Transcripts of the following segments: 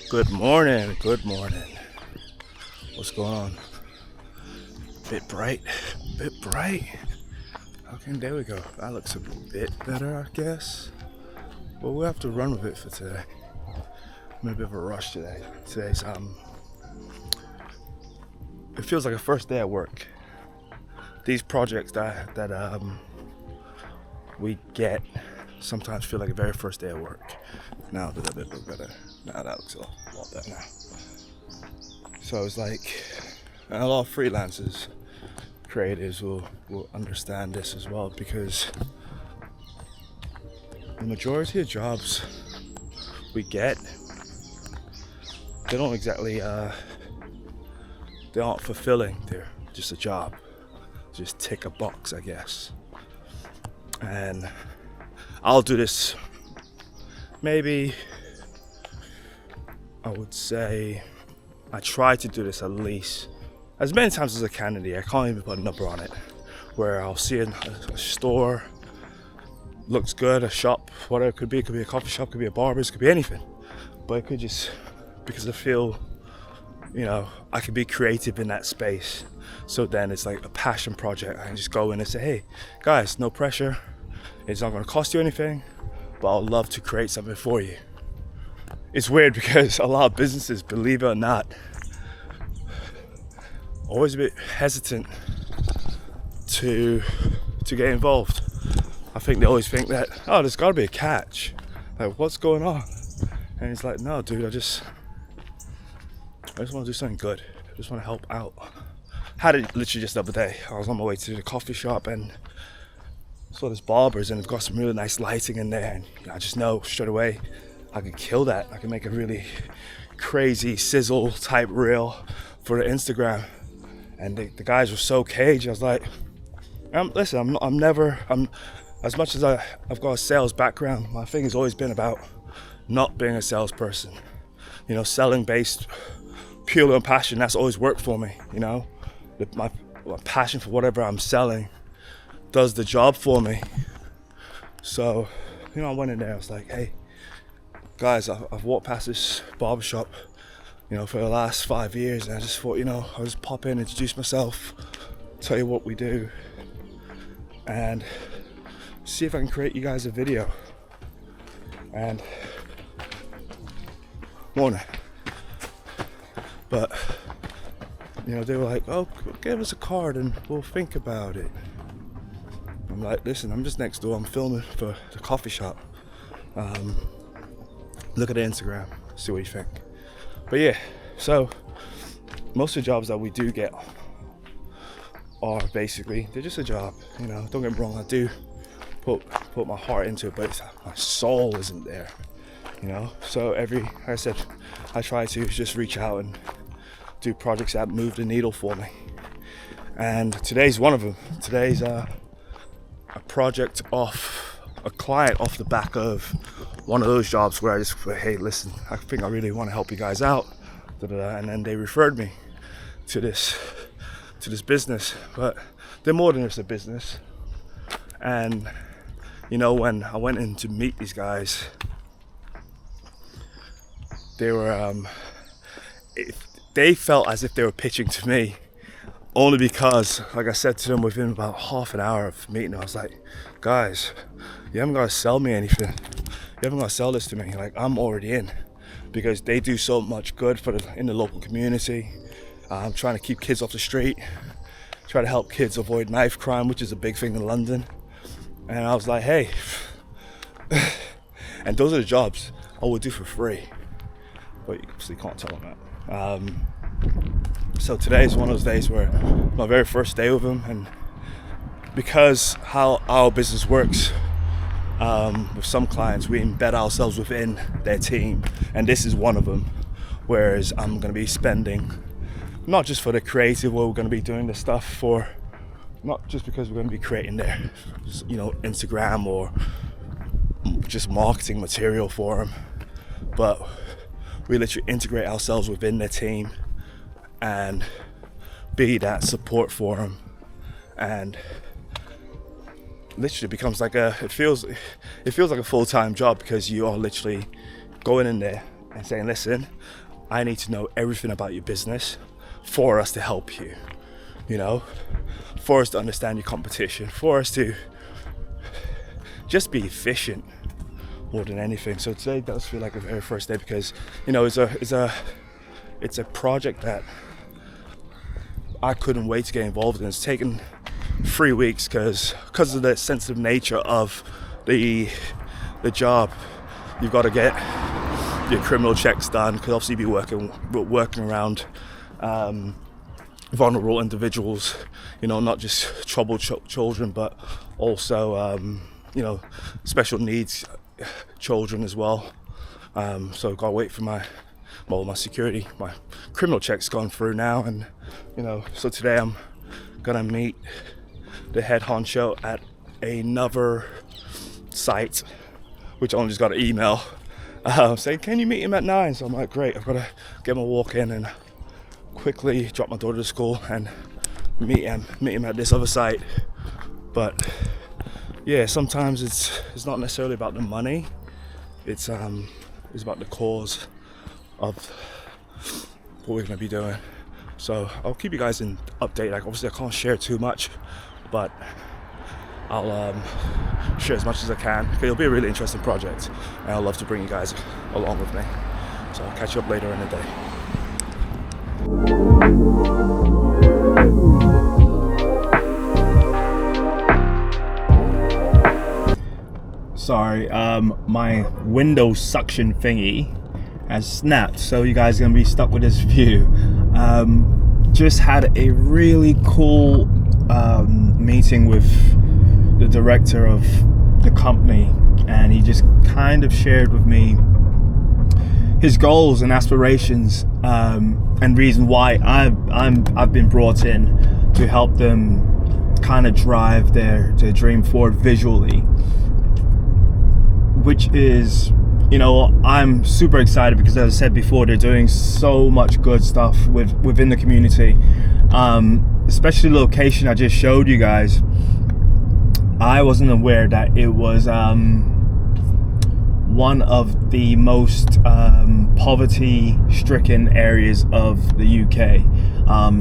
Good morning, good morning. What's going on? Bit bright, bit bright. Okay, there we go. That looks a bit better, I guess. But we'll have to run with it for today. I'm in a bit of a rush today. Today's it feels like a first day at work. These projects that we get sometimes feel like a very first day at work. Now does that bit look better? Now that looks a lot better now. So it's like, and a lot of freelancers, creatives will understand this as well, because the majority of jobs we get, they don't exactly, they aren't fulfilling. They're just a job. Just tick a box, I guess. And I'll do this maybe, I would say, I try to do this at least as many times as I can in the year. I can't even put a number on it. Where I'll see a store, looks good, a shop, whatever it could be a coffee shop, could be a barber's, could be anything. But it could just, because I feel, I can be creative in that space. So then it's like a passion project. I can just go in and say, hey, guys, no pressure. It's not gonna cost you anything, but I'd love to create something for you. It's weird because a lot of businesses, believe it or not, always a bit hesitant to get involved. I think they always think that, oh, there's gotta be a catch. Like, what's going on? And it's like, no, dude, I just want to do something good. I just want to help out. Had it literally just the other day. I was on my way to the coffee shop and saw this barber's, and they've got some really nice lighting in there, and I just know straight away I could kill that. I can make a really crazy sizzle type reel for the Instagram. And the guys were so caged. I was like, listen, I'm as much as I've got a sales background, my thing has always been about not being a salesperson. Selling based purely on passion. That's always worked for me. My passion for whatever I'm selling does the job for me. So, I went in there. I was like, hey, guys, I've walked past this barbershop, for the last 5 years, and I just thought, I'll just pop in, introduce myself, tell you what we do, and see if I can create you guys a video. And morning. But they were like, oh, give us a card and we'll think about it. I'm like, listen, I'm just next door, I'm filming for the coffee shop. Look at the Instagram, see what you think. But yeah, so most of the jobs that we do get are basically, they're just a job. Don't get me wrong, I do put my heart into it, but my soul isn't there. So like I said, I try to just reach out and do projects that move the needle for me. And today's one of them. Today's a project off a client off the back of one of those jobs where I just went, hey, listen, I think I really want to help you guys out. And then they referred me to this business, but they're more than just a business. And when I went in to meet these guys, they were they felt as if they were pitching to me, only because, like I said to them within about half an hour of meeting, I was like, guys, you haven't got to sell me anything. You haven't got to sell this to me. Like, I'm already in, because they do so much good in the local community. I'm trying to keep kids off the street, try to help kids avoid knife crime, which is a big thing in London. And I was like, hey, and those are the jobs I would do for free. But you obviously can't tell them that. So today is one of those days where my very first day with them, and because how our business works, with some clients, we embed ourselves within their team, and this is one of them. Whereas I'm going to be spending, not just for the creative, where we're going to be doing the stuff for, not just because we're going to be creating their, Instagram or just marketing material for them, but we literally integrate ourselves within their team and be that support for them. And literally becomes like it feels like a full-time job, because you are literally going in there, and saying, listen, I need to know everything about your business for us to help you, you know, for us to understand your competition, for us to just be efficient more than anything. So today does feel like a very first day because, you know, it's a project that I couldn't wait to get involved in. It's taken 3 weeks because of the sensitive nature of the job. You've got to get your criminal checks done because obviously you'll be working around vulnerable individuals, you know, not just troubled children, but also you know, special needs children as well. So I've got to wait for my security, my criminal check's gone through now, and you know, so today I'm gonna meet the head honcho at another site, which I only just got an email saying, can you meet him at 9? So I'm like, great, I've got to get my walk in and quickly drop my daughter to school and meet him at this other site. But yeah, sometimes it's not necessarily about the money, it's about the cause of what we're going to be doing. So I'll keep you guys in update. Like, obviously I can't share too much, but I'll share as much as I can. It'll be a really interesting project, and I'd love to bring you guys along with me. So I'll catch you up later in the day. Sorry, my window suction thingy has snapped, so you guys are gonna be stuck with this view. Just had a really cool meeting with the director of the company, and he just kind of shared with me his goals and aspirations, and reason why I've been brought in to help them kind of drive their dream forward visually, which is, you know, I'm super excited because, as I said before, they're doing so much good stuff within the community, especially the location I just showed you guys. I wasn't aware that it was one of the most poverty-stricken areas of the UK.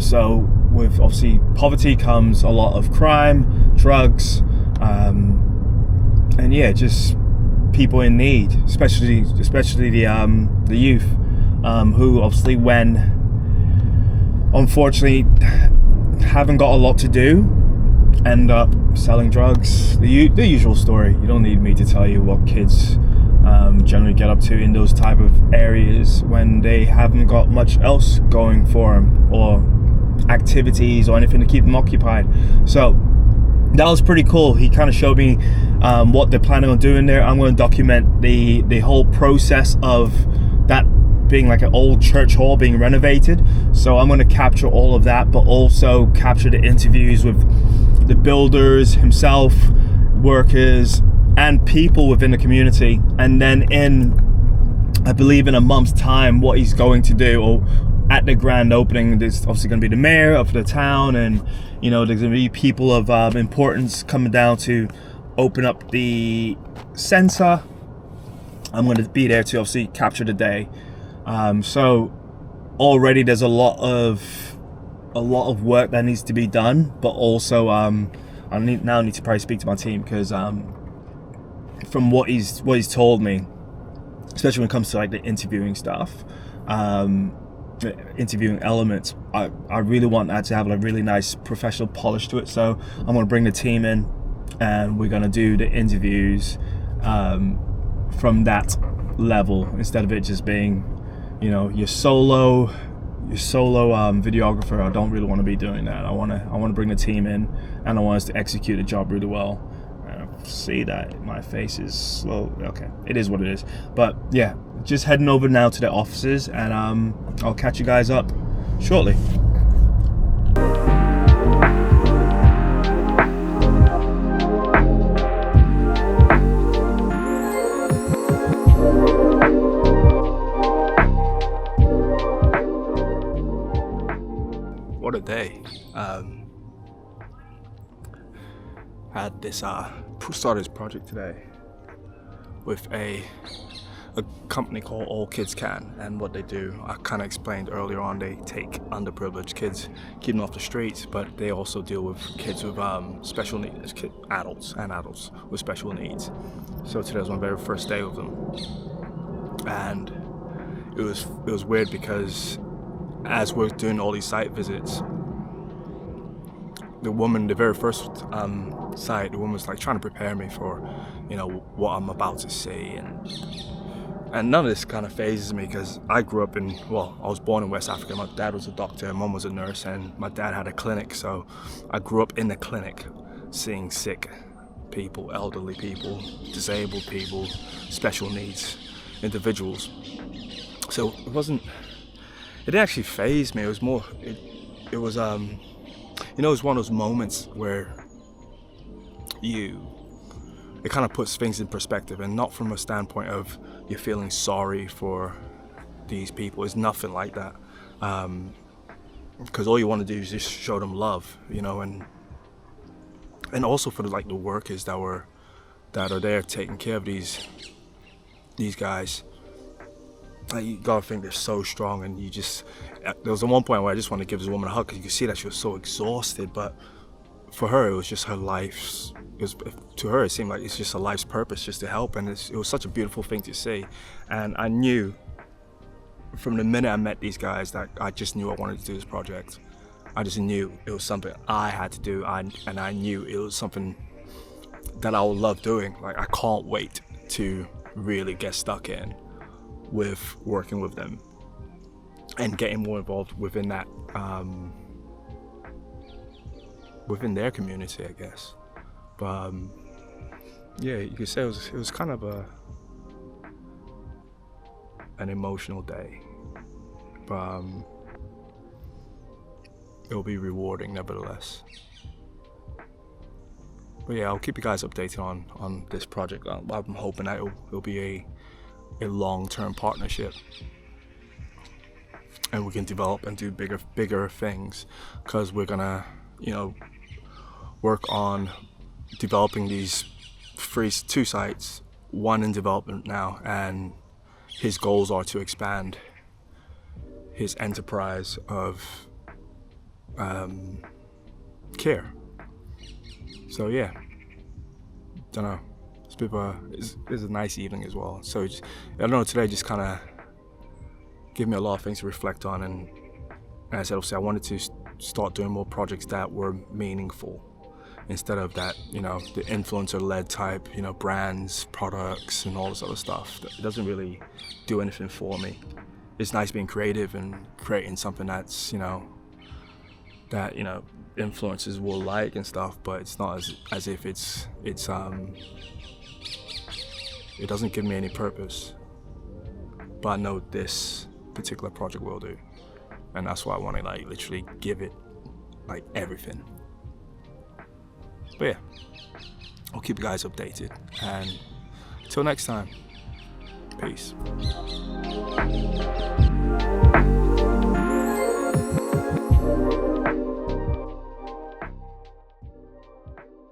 So with obviously poverty comes a lot of crime, drugs, and yeah, just people in need, especially the youth, who obviously, when unfortunately haven't got a lot to do, end up selling drugs. The usual story. You don't need me to tell you what kids generally get up to in those type of areas when they haven't got much else going for them, or activities or anything to keep them occupied. So that was pretty cool. He kind of showed me what they're planning on doing there. I'm going to document the whole process of that being like an old church hall being renovated. So I'm going to capture all of that, but also capture the interviews with the builders himself, workers, and people within the community. And then I believe in a month's time, what he's going to do, or at the grand opening, there's obviously going to be the mayor of the town, and you know, there's going to be people of importance coming down to open up the center. I'm going to be there to obviously capture the day. So already there's a lot of work that needs to be done, but also I need to probably speak to my team, because from what he's told me, especially when it comes to like the interviewing stuff, interviewing elements, I really want that to have a really nice professional polish to it. So I'm going to bring the team in, and we're going to do the interviews from that level, instead of it just being, you know, your solo videographer. I don't really want to be doing that. I want to bring the team in, and I want us to execute the job really well. See that my face is slow. Okay, it is what it is. But yeah, just heading over now to the offices, and I'll catch you guys up shortly. What a day. Had this started this project today with a a company called All Kids Can, and what they do, I kind of explained earlier on, they take underprivileged kids, keep them off the streets, but they also deal with kids with special needs, adults with special needs. So today was my very first day with them, and it was weird because as we're doing all these site visits, the very first site, the woman was like trying to prepare me for, what I'm about to see, and none of this kind of phases me because I grew up I was born in West Africa. My dad was a doctor, mom was a nurse, and my dad had a clinic, so I grew up in the clinic seeing sick people, elderly people, disabled people, special needs individuals. So it didn't actually faze me. It was more, it was it was one of those moments where it kind of puts things in perspective, and not from a standpoint of you're feeling sorry for these people. It's nothing like that, because all you want to do is just show them love, and also for the workers that are there taking care of these guys. You gotta think they're so strong, and there was one point where I just wanted to give this woman a hug because you could see that she was so exhausted, but for her it was just her life's. To her, it seemed like it's just a life's purpose, just to help, and it was such a beautiful thing to see. And I knew from the minute I met these guys that I just knew I wanted to do this project. I just knew it was something I had to do, and I knew it was something that I would love doing. Like, I can't wait to really get stuck in with working with them and getting more involved within that, within their community, I guess. But yeah, you could say it was kind of an emotional day, but it'll be rewarding nevertheless. But yeah, I'll keep you guys updated on this project. I'm hoping that it'll be a long-term partnership, and we can develop and do bigger things, because we're gonna work on developing these two sites, one in development now, and his goals are to expand his enterprise of care. So yeah, don't know. It's a nice evening as well. So I don't know. Today just kind of gave me a lot of things to reflect on, and as I said, obviously I wanted to start doing more projects that were meaningful, instead of that, the influencer-led type, brands, products, and all this other stuff. It doesn't really do anything for me. It's nice being creative and creating something that's, that, influencers will like and stuff, but it's not as if it doesn't give me any purpose. But I know this particular project will do, and that's why I want to literally give it everything. But yeah, I'll keep you guys updated, and until next time, peace.